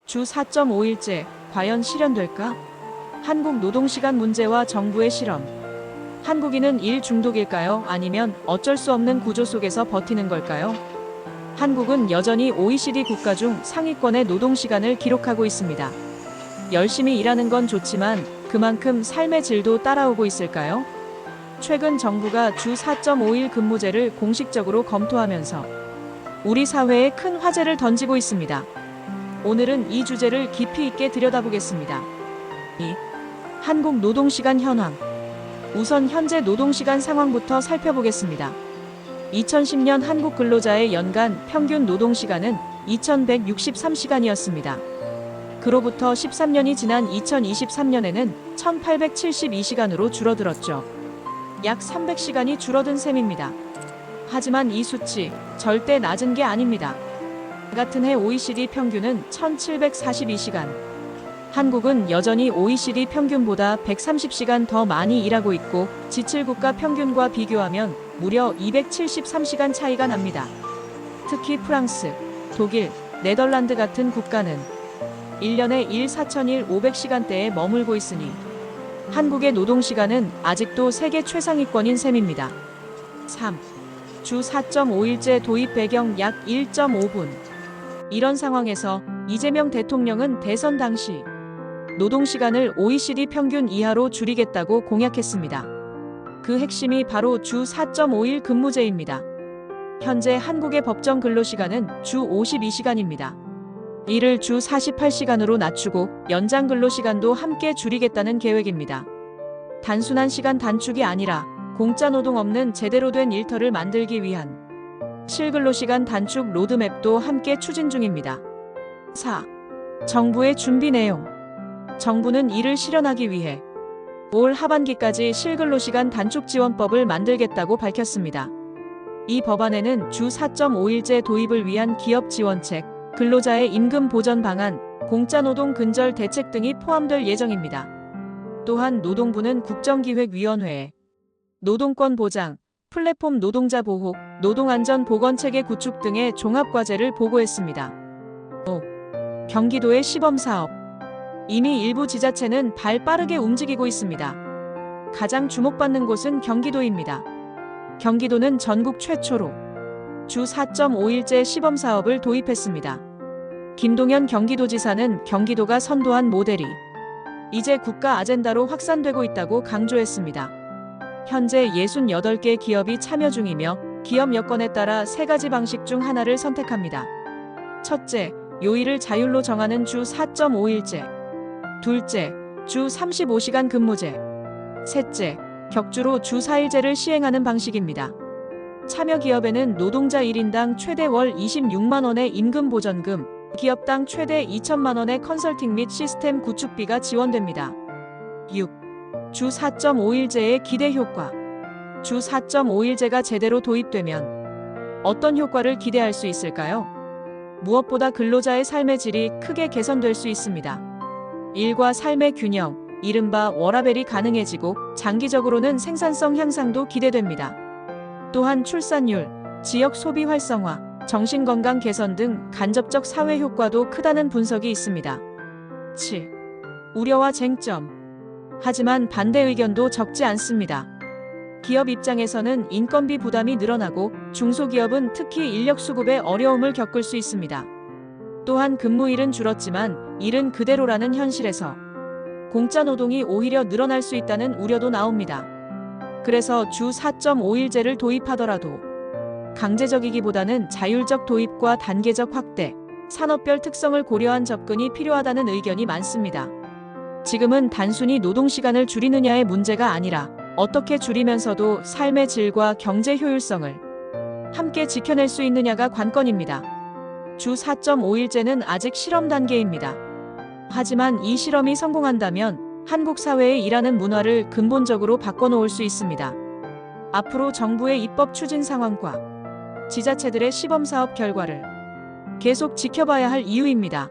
주 4.5일제 과연 실현될까? 한국 노동시간 문제와 정부의 실험. 한국인은 일 중독일까요? 아니면 어쩔 수 없는 구조 속에서 버티는 걸까요? 한국은 여전히 OECD 국가 중 상위권의 노동시간을 기록하고 있습니다. 열심히 일하는 건 좋지만 그만큼 삶의 질도 따라오고 있을까요? 최근 정부가 주 4.5일 근무제를 공식적으로 검토하면서 우리 사회에 큰 화제를 던지고 있습니다. 오늘은 이 주제를 깊이 있게 들여다보겠습니다. 2. 한국 노동시간 현황. 우선 현재 노동시간 상황부터 살펴보겠습니다. 2010년 한국 근로자의 연간 평균 노동시간은 2163시간이었습니다. 그로부터 13년이 지난 2023년에는 1872시간으로 줄어들었죠. 약 300시간이 줄어든 셈입니다. 하지만 이 수치 절대 낮은 게 아닙니다. 같은 해 OECD 평균은 1742시간. 한국은 여전히 OECD 평균보다 130시간 더 많이 일하고 있고 지칠국가 평균과 비교하면 무려 273시간 차이가 납니다. 특히 프랑스, 독일, 네덜란드 같은 국가는 1년에 일 4,000일 500시간대에 머물고 있으니 한국의 노동시간은 아직도 세계 최상위권인 셈입니다. 3. 주 4.5일제 도입 배경 약 1.5분. 이런 상황에서 이재명 대통령은 대선 당시 노동시간을 OECD 평균 이하로 줄이겠다고 공약했습니다. 그 핵심이 바로 주 4.5일 근무제입니다. 현재 한국의 법정 근로시간은 주 52시간입니다. 이를 주 48시간으로 낮추고 연장 근로시간도 함께 줄이겠다는 계획입니다. 단순한 시간 단축이 아니라 공짜 노동 없는 제대로 된 일터를 만들기 위한 실근로시간 단축 로드맵도 함께 추진 중입니다. 4. 정부의 준비 내용. 정부는 이를 실현하기 위해 올 하반기까지 실근로시간 단축 지원법을 만들겠다고 밝혔습니다. 이 법안에는 주 4.5일제 도입을 위한 기업 지원책, 근로자의 임금 보전 방안, 공짜 노동 근절 대책 등이 포함될 예정입니다. 또한 노동부는 국정기획위원회에 노동권 보장, 플랫폼 노동자 보호, 노동안전 보건체계 구축 등의 종합과제를 보고했습니다. 5. 경기도의 시범사업. 이미 일부 지자체는 발 빠르게 움직이고 있습니다. 가장 주목받는 곳은 경기도입니다. 경기도는 전국 최초로 주 4.5일제 시범사업을 도입했습니다. 김동연 경기도지사는 경기도가 선도한 모델이 이제 국가 아젠다로 확산되고 있다고 강조했습니다. 현재 68개 기업이 참여 중이며 기업 여건에 따라 3가지 방식 중 하나를 선택합니다. 첫째, 요일을 자율로 정하는 주 4.5일제. 둘째, 주 35시간 근무제. 셋째, 격주로 주 4일제를 시행하는 방식입니다. 참여 기업에는 노동자 1인당 최대 월 26만 원의 임금 보전금, 기업당 최대 2천만 원의 컨설팅 및 시스템 구축비가 지원됩니다. 6. 주 4.5일제의 기대 효과. 주 4.5일제가 제대로 도입되면 어떤 효과를 기대할 수 있을까요? 무엇보다 근로자의 삶의 질이 크게 개선될 수 있습니다. 일과 삶의 균형, 이른바 워라밸이 가능해지고 장기적으로는 생산성 향상도 기대됩니다. 또한 출산율, 지역 소비 활성화, 정신건강 개선 등 간접적 사회 효과도 크다는 분석이 있습니다. 7. 우려와 쟁점. 하지만 반대 의견도 적지 않습니다. 기업 입장에서는 인건비 부담이 늘어나고 중소기업은 특히 인력 수급에 어려움을 겪을 수 있습니다. 또한 근무일은 줄었지만 일은 그대로라는 현실에서 공짜 노동이 오히려 늘어날 수 있다는 우려도 나옵니다. 그래서 주 4.5일제를 도입하더라도 강제적이기보다는 자율적 도입과 단계적 확대, 산업별 특성을 고려한 접근이 필요하다는 의견이 많습니다. 지금은 단순히 노동시간을 줄이느냐의 문제가 아니라 어떻게 줄이면서도 삶의 질과 경제 효율성을 함께 지켜낼 수 있느냐가 관건입니다. 주 4.5일제는 아직 실험 단계입니다. 하지만 이 실험이 성공한다면 한국 사회의 일하는 문화를 근본적으로 바꿔놓을 수 있습니다. 앞으로 정부의 입법 추진 상황과 지자체들의 시범사업 결과를 계속 지켜봐야 할 이유입니다.